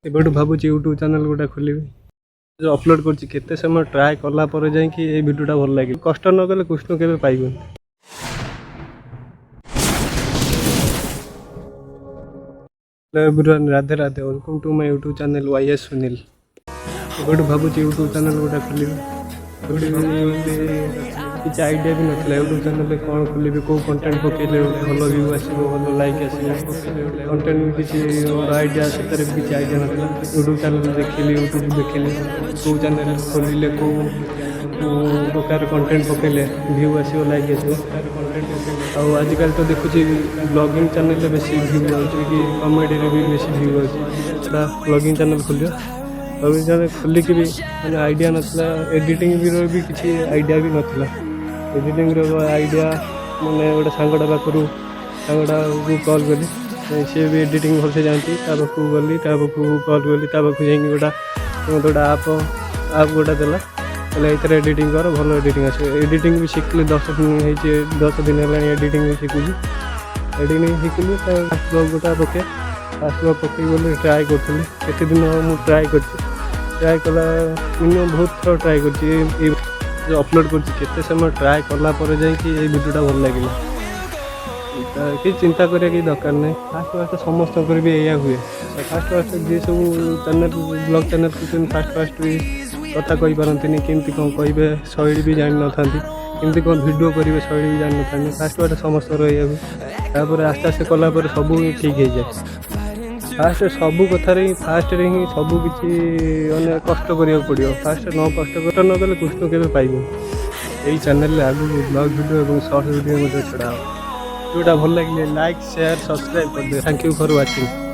एबठू भावुँ YouTube channel गोटे खोलि जो अपलोड करते समय ट्राए कला जाकि भिडियोटा भल लगे कष्ट न कले कृष्ण के पाइबन। Everyone Radhe Radhe welcome to my YouTube channel YS Sunil. एबठू भावुँ यूट्यूब चैनल गोटे खोलि किसी आइडिया भी नाला यूट्यूब चैनल कौन खोलि कौ कंटेंट पकड़े भल व्यू आसो भल लाइक आसो कंटेंट भी किसी आइडिया से किसी आइडिया नाला यूट्यूब चैनल देखिली यूट्यूब देखिली कौ चैनल खोलिले कौ प्रकार कंटेंट पकड़े व्यू आसो लाइक आसो आजिकल तो देखुची ब्लॉगिंग चैनल बेस व्यू आउट कि कमेडी भी बेस व्यू आटा ब्लॉगिंग चैनल खोल ब्लॉगिंग चैनल खोलिकी भी मैंने आइडिया नाला एडिटिंग भी किसी आइडिया भी नाला एडिटिंग आइडिया मैंने गोटे सांगटा पाखु सांगटा को कॉल कली सी भी एडिटिंग भलसे जानती पाखु गली पाखु कॉल कली पाखु जा गोटा गोटे आप गोटा देला ये एडिटिंग कर भल एडिटिंग आस एडिटिंग भी शिखली 10 दिन है 10 दिन है एडिटिंग भी शिखुची एडिटिंग शिखली फास्ट ब्लॉग गोटा पके फास्ट ब्लॉग पकई बोले ट्राए करी केते दिन मुझे ट्राए ट्राए कला मिनिमम बहुत थर ट्राए कर जो अपलोड करते समय ट्राए कला जाकि भिडियोटा भल लगे कि चिंता करिया कि दरकार नहीं फास्ट फास्ट समस्त भी या हुए फास्ट फास्ट जी सब channel blog channel fast fast भी कथा कही पारती केमती कौन कहे शैली भी जान ना केमती कौन वीडियो करेंगे शैली भी जान ना फास्ट फास्ट समस्त रही आस्ते आस्ते कला सब ठीक हो जाए फास्ट सब कथार फास्ट ही सब किसी मैंने कष्ट करा पड़ो फास्ट न कष्ट न कले कृष्ण के पाइबन। यही चैनल आगू ब्लॉग वीडियो और शॉर्ट वीडियो छड़ा जोटा भल लगे लाइक शेयर सब्सक्राइब कर दे। Thank you for watching.